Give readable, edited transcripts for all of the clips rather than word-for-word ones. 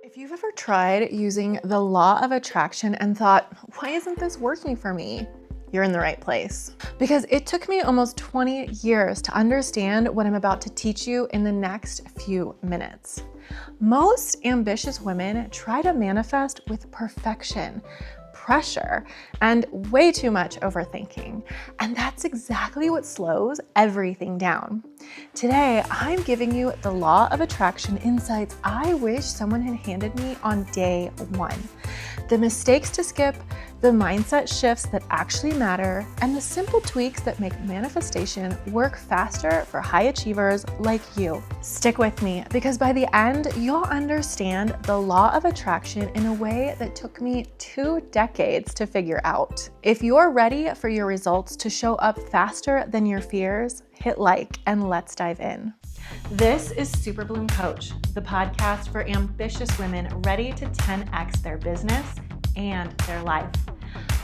If you've ever tried using the law of attraction and thought, why isn't this working for me? You're in the right place. Because it took me almost 20 years to understand what I'm about to teach you in the next few minutes. Most ambitious women try to manifest with perfection, pressure, and way too much overthinking. And that's exactly what slows everything down. Today, I'm giving you the law of attraction insights I wish someone had handed me on day one. The mistakes to skip, the mindset shifts that actually matter, and the simple tweaks that make manifestation work faster for high achievers like you. Stick with me, because by the end, you'll understand the law of attraction in a way that took me 2 decades to figure out. If you're ready for your results to show up faster than your fears, hit like and let's dive in. This is Super Bloom Coach, the podcast for ambitious women ready to 10x their business and their life.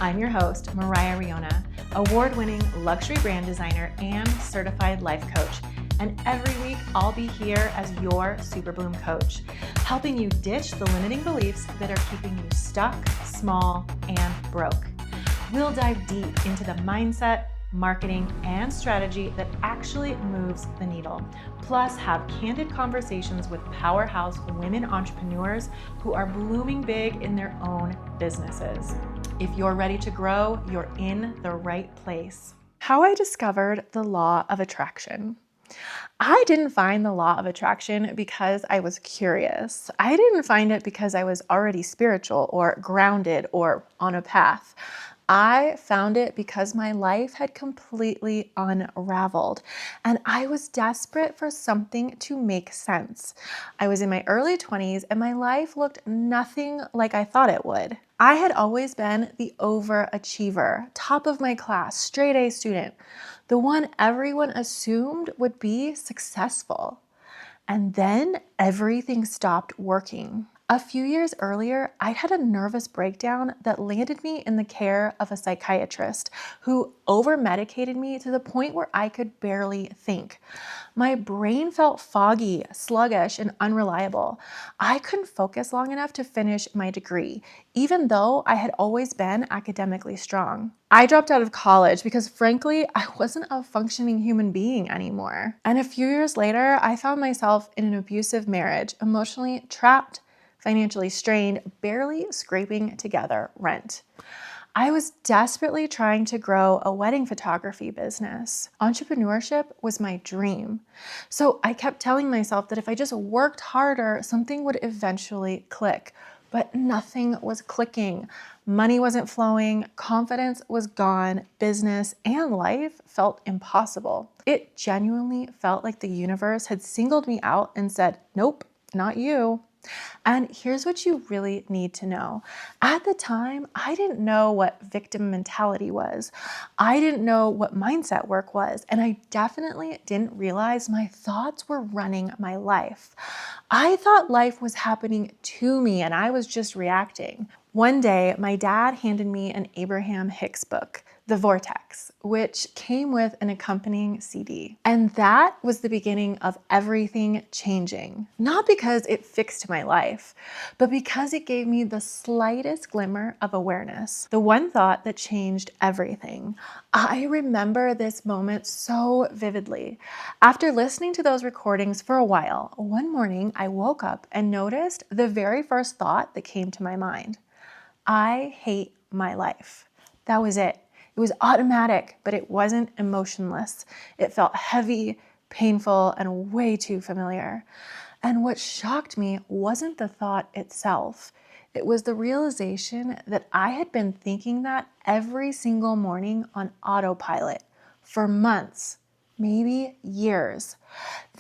I'm your host, Mariah Riona, award-winning luxury brand designer and certified life coach. And every week, I'll be here as your Super Bloom coach, helping you ditch the limiting beliefs that are keeping you stuck, small, and broke. We'll dive deep into the mindset, marketing, and strategy that actually moves the needle. Plus, have candid conversations with powerhouse women entrepreneurs who are blooming big in their own businesses. If you're ready to grow, you're in the right place. How I discovered the law of attraction. I didn't find the law of attraction because I was curious. I didn't find it because I was already spiritual or grounded or on a path. I found it because my life had completely unraveled and I was desperate for something to make sense. I was in my early 20s and my life looked nothing like I thought it would. I had always been the overachiever, top of my class, straight A student, the one everyone assumed would be successful. And then everything stopped working. A few years earlier, I had a nervous breakdown that landed me in the care of a psychiatrist who over-medicated me to the point where I could barely think. My brain felt foggy, sluggish, and unreliable. I couldn't focus long enough to finish my degree, even though I had always been academically strong. I dropped out of college because, frankly, I wasn't a functioning human being anymore. And a few years later, I found myself in an abusive marriage, emotionally trapped, financially strained, barely scraping together rent. I was desperately trying to grow a wedding photography business. Entrepreneurship was my dream. So I kept telling myself that if I just worked harder, something would eventually click. But nothing was clicking. Money wasn't flowing, confidence was gone, business and life felt impossible. It genuinely felt like the universe had singled me out and said, nope, not you. And here's what you really need to know. At the time, I didn't know what victim mentality was. I didn't know what mindset work was. And I definitely didn't realize my thoughts were running my life. I thought life was happening to me and I was just reacting. One day, my dad handed me an Abraham Hicks book, The Vortex, which came with an accompanying CD. And that was the beginning of everything changing. Not because it fixed my life, but because it gave me the slightest glimmer of awareness. The one thought that changed everything. I remember this moment so vividly. After listening to those recordings for a while, one morning I woke up and noticed the very first thought that came to my mind. I hate my life. That was it. It was automatic, but it wasn't emotionless. It felt heavy, painful, and way too familiar. And what shocked me wasn't the thought itself. It was the realization that I had been thinking that every single morning on autopilot for months, maybe years.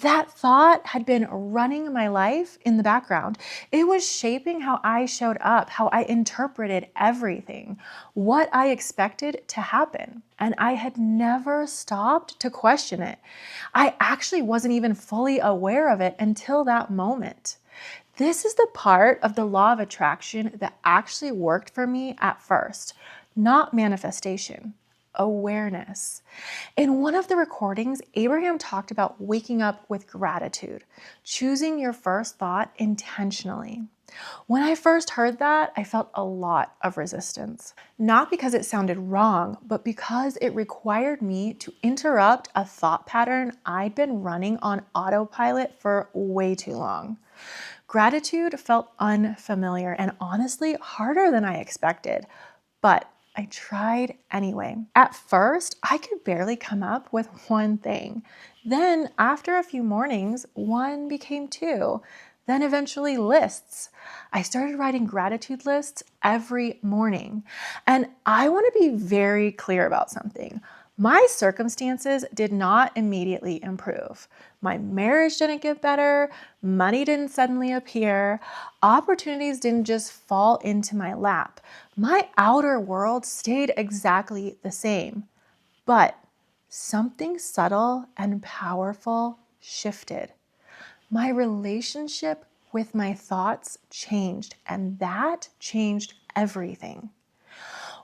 That thought had been running my life in the background. It was shaping how I showed up, how I interpreted everything, what I expected to happen. And I had never stopped to question it. I actually wasn't even fully aware of it until that moment. This is the part of the law of attraction that actually worked for me at first, not manifestation. Awareness. In one of the recordings, Abraham talked about waking up with gratitude, choosing your first thought intentionally. When I first heard that, I felt a lot of resistance. Not because it sounded wrong, but because it required me to interrupt a thought pattern I'd been running on autopilot for way too long. Gratitude felt unfamiliar and honestly harder than I expected, but I tried anyway. At first, I could barely come up with one thing. Then, after a few mornings, one became two. Then eventually lists. I started writing gratitude lists every morning. And I want to be very clear about something. My circumstances did not immediately improve. My marriage didn't get better. Money didn't suddenly appear. Opportunities didn't just fall into my lap. My outer world stayed exactly the same. But something subtle and powerful shifted. My relationship with my thoughts changed, and that changed everything.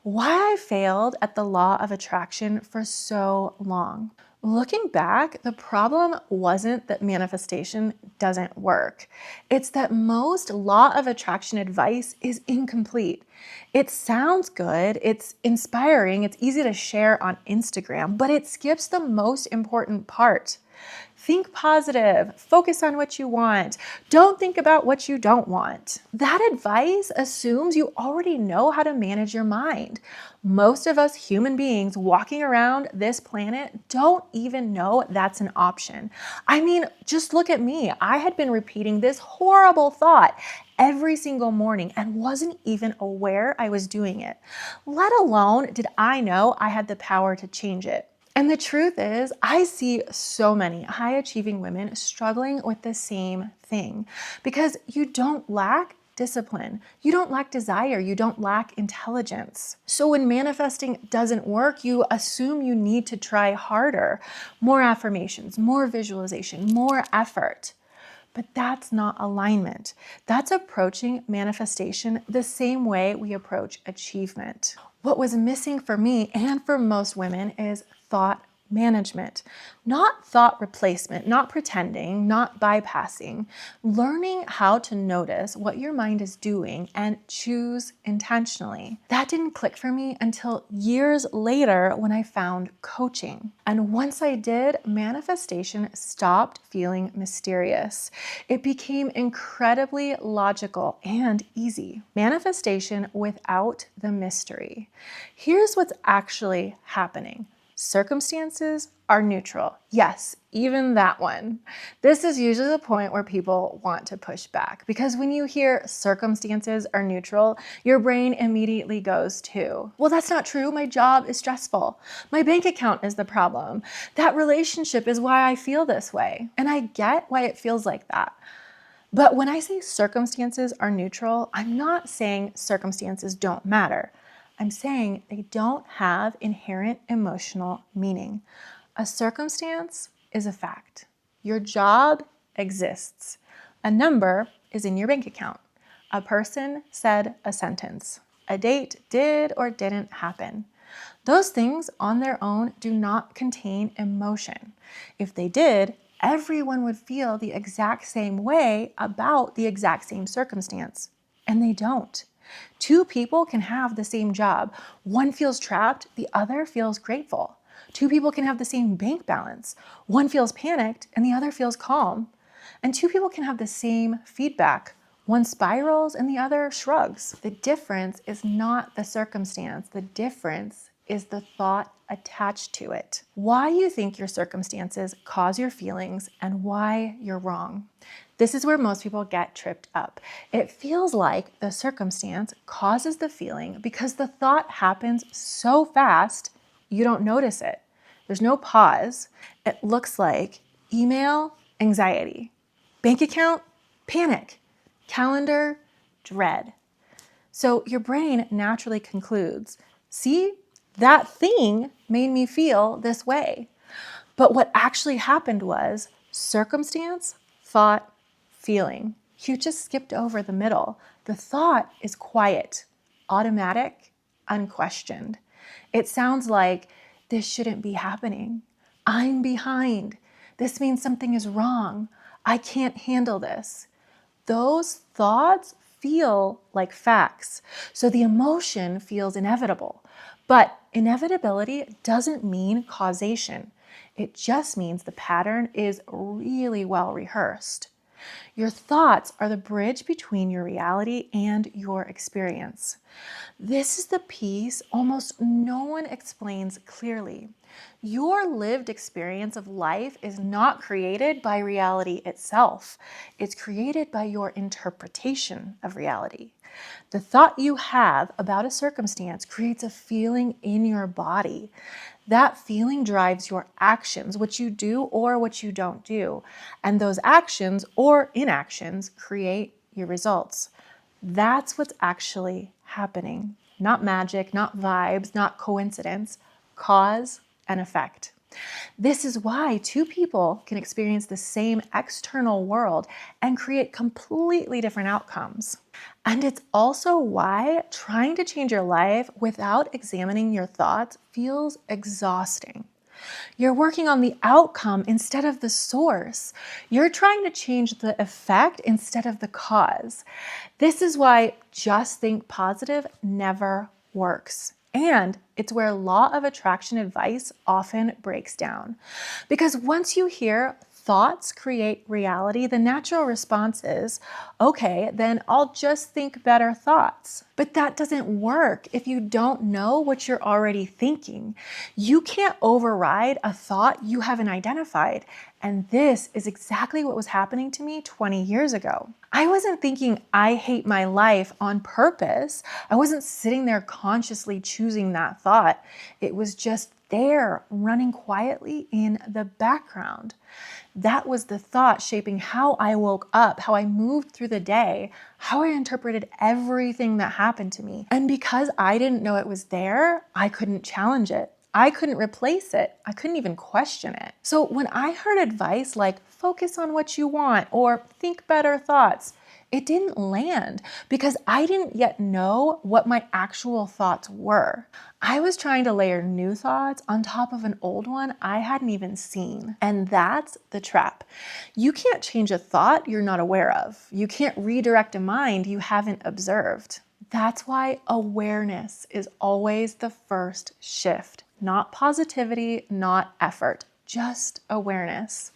Why I failed at the law of attraction for so long. Looking back, the problem wasn't that manifestation doesn't work. It's that most law of attraction advice is incomplete. It sounds good, it's inspiring, it's easy to share on Instagram, but it skips the most important part. Think positive, focus on what you want. Don't think about what you don't want. That advice assumes you already know how to manage your mind. Most of us human beings walking around this planet don't even know that's an option. I mean, just look at me. I had been repeating this horrible thought every single morning and wasn't even aware I was doing it, let alone did I know I had the power to change it. And the truth is, I see so many high-achieving women struggling with the same thing because you don't lack discipline, you don't lack desire, you don't lack intelligence. So when manifesting doesn't work, you assume you need to try harder, more affirmations, more visualization, more effort. But that's not alignment. That's approaching manifestation the same way we approach achievement. What was missing for me and for most women is thought management, not thought replacement, not pretending, not bypassing, learning how to notice what your mind is doing and choose intentionally. That didn't click for me until years later when I found coaching. And once I did, manifestation stopped feeling mysterious. It became incredibly logical and easy. Manifestation without the mystery. Here's what's actually happening. Circumstances are neutral. Yes, even that one. This is usually the point where people want to push back because when you hear circumstances are neutral, your brain immediately goes to, well, that's not true. My job is stressful. My bank account is the problem. That relationship is why I feel this way. And I get why it feels like that. But when I say circumstances are neutral, I'm not saying circumstances don't matter. I'm saying they don't have inherent emotional meaning. A circumstance is a fact. Your job exists. A number is in your bank account. A person said a sentence. A date did or didn't happen. Those things on their own do not contain emotion. If they did, everyone would feel the exact same way about the exact same circumstance. And they don't. Two people can have the same job. One feels trapped, the other feels grateful. Two people can have the same bank balance. One feels panicked and the other feels calm. And two people can have the same feedback. One spirals and the other shrugs. The difference is not the circumstance. The difference is the thought attached to it. Why you think your circumstances cause your feelings and why you're wrong. This is where most people get tripped up. It feels like the circumstance causes the feeling because the thought happens so fast, you don't notice it. There's no pause. It looks like email, anxiety, bank account, panic, calendar, dread. So your brain naturally concludes, see, that thing made me feel this way. But what actually happened was circumstance, thought, feeling. You just skipped over the middle. The thought is quiet, automatic, unquestioned. It sounds like, this shouldn't be happening. I'm behind. This means something is wrong. I can't handle this. Those thoughts feel like facts. So the emotion feels inevitable. But inevitability doesn't mean causation. It just means the pattern is really well rehearsed. Your thoughts are the bridge between your reality and your experience. This is the piece almost no one explains clearly. Your lived experience of life is not created by reality itself. It's created by your interpretation of reality. The thought you have about a circumstance creates a feeling in your body. That feeling drives your actions, what you do or what you don't do. And those actions or inactions create your results. That's what's actually happening. Not magic, not vibes, not coincidence, cause and effect. This is why two people can experience the same external world and create completely different outcomes. And it's also why trying to change your life without examining your thoughts feels exhausting. You're working on the outcome instead of the source. You're trying to change the effect instead of the cause. This is why just think positive never works. And it's where law of attraction advice often breaks down. Because once you hear thoughts create reality, the natural response is, okay, then I'll just think better thoughts. But that doesn't work if you don't know what you're already thinking. You can't override a thought you haven't identified. And this is exactly what was happening to me 20 years ago. I wasn't thinking I hate my life on purpose. I wasn't sitting there consciously choosing that thought. It was just there, running quietly in the background. That was the thought shaping how I woke up, how I moved through the day, how I interpreted everything that happened to me. And because I didn't know it was there, I couldn't challenge it. I couldn't replace it. I couldn't even question it. So when I heard advice like focus on what you want or think better thoughts, it didn't land because I didn't yet know what my actual thoughts were. I was trying to layer new thoughts on top of an old one I hadn't even seen. And that's the trap. You can't change a thought you're not aware of. You can't redirect a mind you haven't observed. That's why awareness is always the first shift. Not positivity, not effort, just awareness.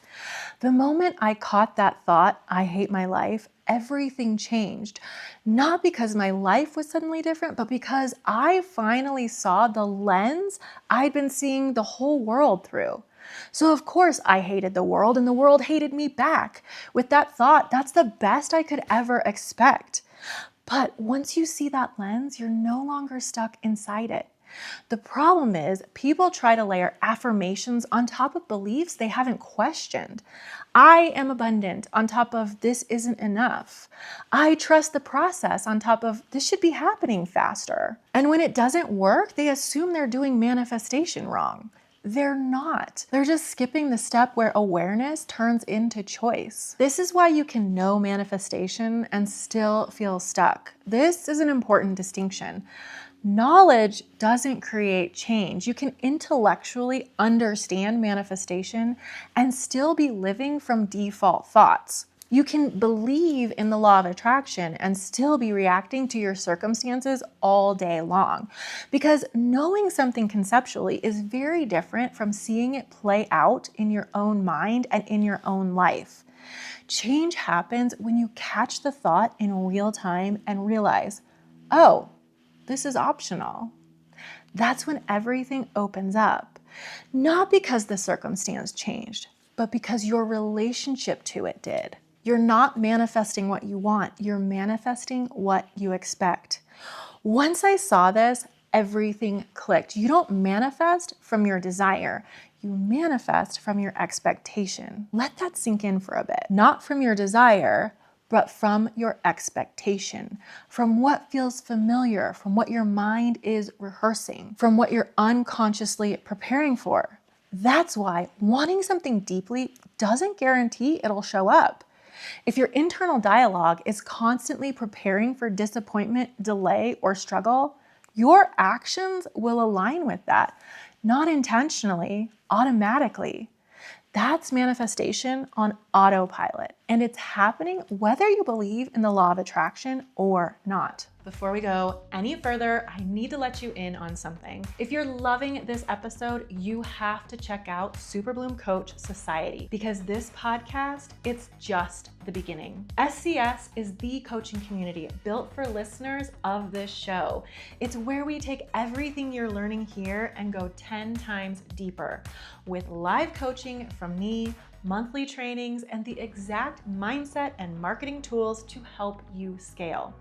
The moment I caught that thought, I hate my life, everything changed. Not because my life was suddenly different, but because I finally saw the lens I'd been seeing the whole world through. So of course I hated the world and the world hated me back. With that thought, that's the best I could ever expect. But once you see that lens, you're no longer stuck inside it. The problem is people try to layer affirmations on top of beliefs they haven't questioned. I am abundant on top of this isn't enough. I trust the process on top of this should be happening faster. And when it doesn't work, they assume they're doing manifestation wrong. They're not. They're just skipping the step where awareness turns into choice. This is why you can know manifestation and still feel stuck. This is an important distinction. Knowledge doesn't create change. You can intellectually understand manifestation and still be living from default thoughts. You can believe in the law of attraction and still be reacting to your circumstances all day long. Because knowing something conceptually is very different from seeing it play out in your own mind and in your own life. Change happens when you catch the thought in real time and realize, oh, this is optional. That's when everything opens up. Not because the circumstance changed, but because your relationship to it did. You're not manifesting what you want. You're manifesting what you expect. Once I saw this, everything clicked. You don't manifest from your desire. You manifest from your expectation. Let that sink in for a bit. Not from your desire, but from your expectation, from what feels familiar, from what your mind is rehearsing, from what you're unconsciously preparing for. That's why wanting something deeply doesn't guarantee it'll show up. If your internal dialogue is constantly preparing for disappointment, delay, or struggle, your actions will align with that, not intentionally, automatically. That's manifestation on autopilot, and it's happening whether you believe in the law of attraction or not. Before we go any further, I need to let you in on something. If you're loving this episode, you have to check out Super Bloom Coach Society, because this podcast, it's just the beginning. SCS is the coaching community built for listeners of this show. It's where we take everything you're learning here and go 10 times deeper with live coaching from me, monthly trainings, and the exact mindset and marketing tools to help you scale.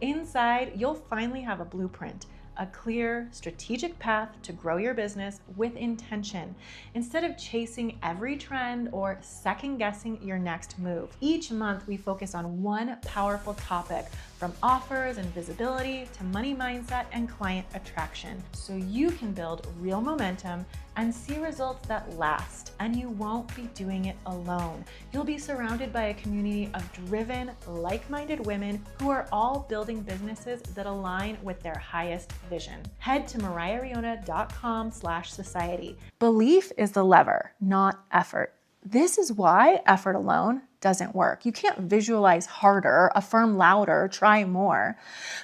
Inside, you'll finally have a blueprint, a clear, strategic path to grow your business with intention, instead of chasing every trend or second-guessing your next move. Each month, we focus on one powerful topic, from offers and visibility to money mindset and client attraction, so you can build real momentum and see results that last. And you won't be doing it alone. You'll be surrounded by a community of driven, like-minded women who are all building businesses that align with their highest vision. Head to mariahriona.com/society. Belief is the lever, not effort. This is why effort alone doesn't work. You can't visualize harder, affirm louder, try more.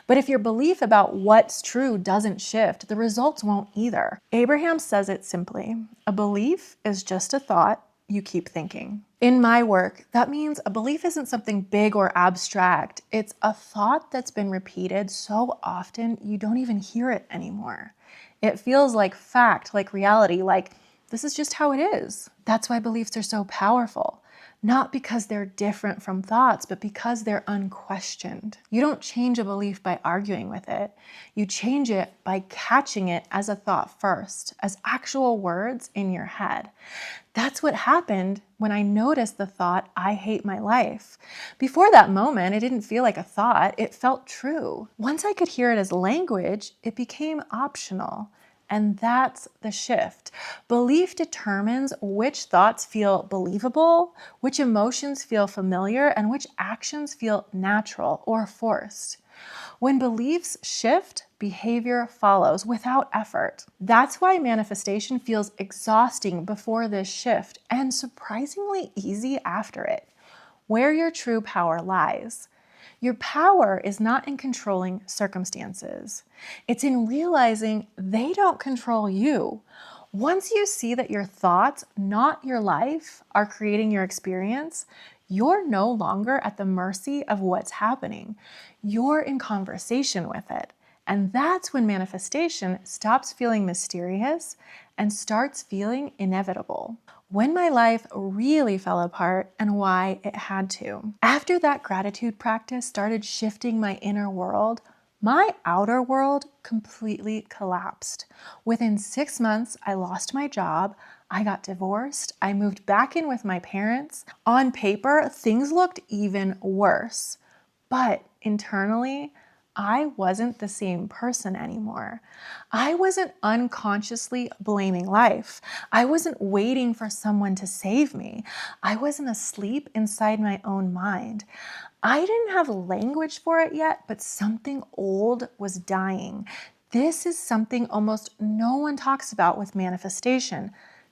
But if your belief about what's true doesn't shift, the results won't either. Abraham says it simply: a belief is just a thought you keep thinking. In my work, that means a belief isn't something big or abstract. It's a thought that's been repeated so often you don't even hear it anymore. It feels like fact, like reality, like this is just how it is. That's why beliefs are so powerful. Not because they're different from thoughts, but because they're unquestioned. You don't change a belief by arguing with it. You change it by catching it as a thought first, as actual words in your head. That's what happened when I noticed the thought, I hate my life. Before that moment, it didn't feel like a thought, it felt true. Once I could hear it as language, it became optional. And that's the shift. Belief determines which thoughts feel believable, which emotions feel familiar, and which actions feel natural or forced. When beliefs shift, behavior follows without effort. That's why manifestation feels exhausting before this shift and surprisingly easy after it. Where your true power lies. Your power is not in controlling circumstances. It's in realizing they don't control you. Once you see that your thoughts, not your life, are creating your experience, you're no longer at the mercy of what's happening. You're in conversation with it. And that's when manifestation stops feeling mysterious and starts feeling inevitable. When my life really fell apart and why it had to. After that gratitude practice started shifting my inner world, my outer world completely collapsed. Within 6 months, I lost my job, I got divorced, I moved back in with my parents. On paper, things looked even worse. But internally, I wasn't the same person anymore. I wasn't unconsciously blaming life. I wasn't waiting for someone to save me. I wasn't asleep inside my own mind. I didn't have language for it yet, but something old was dying. This is something almost no one talks about with manifestation.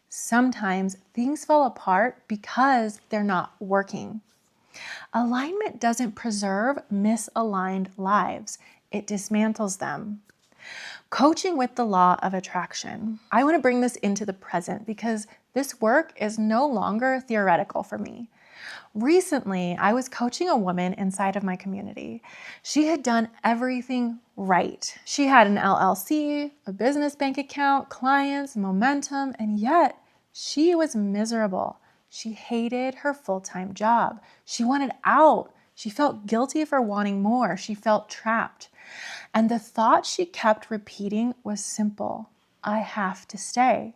Sometimes things fall apart because they're not working. Alignment doesn't preserve misaligned lives. It dismantles them. Coaching with the law of attraction. I want to bring this into the present because this work is no longer theoretical for me. Recently, I was coaching a woman inside of my community. She had done everything right. She had an LLC, a business bank account, clients, momentum, and yet she was miserable. She hated her full-time job. She wanted out. She felt guilty for wanting more. She felt trapped. And the thought she kept repeating was simple. I have to stay.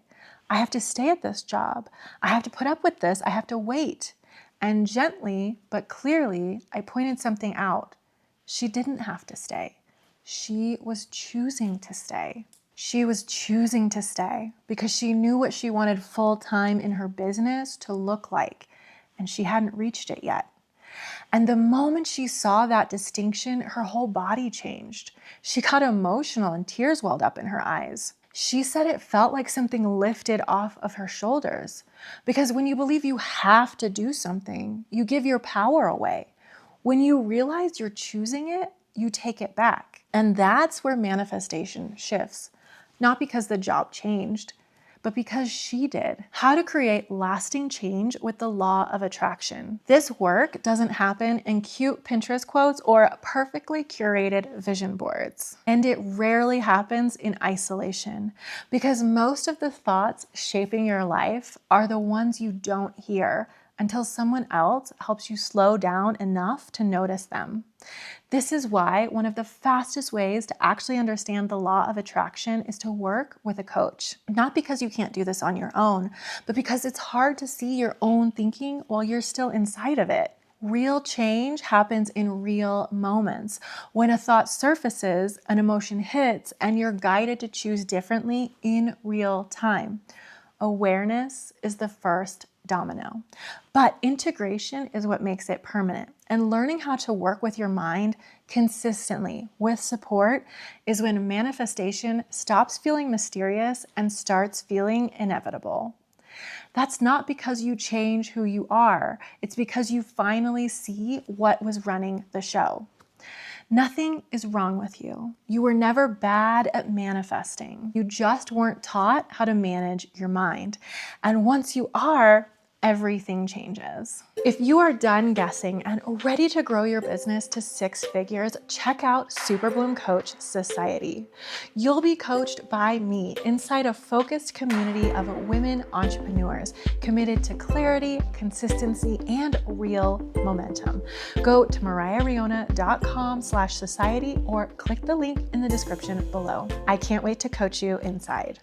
I have to stay at this job. I have to put up with this. I have to wait. And gently, but clearly, I pointed something out. She didn't have to stay. She was choosing to stay. She was choosing to stay because she knew what she wanted full-time in her business to look like, and she hadn't reached it yet. And the moment she saw that distinction, her whole body changed. She got emotional and tears welled up in her eyes. She said it felt like something lifted off of her shoulders. Because when you believe you have to do something, you give your power away. When you realize you're choosing it, you take it back. And that's where manifestation shifts. Not because the job changed, but because she did. How to create lasting change with the law of attraction. This work doesn't happen in cute Pinterest quotes or perfectly curated vision boards. And it rarely happens in isolation, because most of the thoughts shaping your life are the ones you don't hear until someone else helps you slow down enough to notice them. This is why one of the fastest ways to actually understand the law of attraction is to work with a coach. Not because you can't do this on your own, but because it's hard to see your own thinking while you're still inside of it. Real change happens in real moments. When a thought surfaces, an emotion hits, and you're guided to choose differently in real time. Awareness is the first domino, but integration is what makes it permanent. And learning how to work with your mind consistently with support is when manifestation stops feeling mysterious and starts feeling inevitable. That's not because you change who you are. It's because you finally see what was running the show. Nothing is wrong with you. You were never bad at manifesting. You just weren't taught how to manage your mind. And once you are, everything changes. If you are done guessing and ready to grow your business to 6 figures, check out Super Bloom Coach Society. You'll be coached by me inside a focused community of women entrepreneurs committed to clarity, consistency, and real momentum. Go to mariahriona.com/society or click the link in the description below. I can't wait to coach you inside.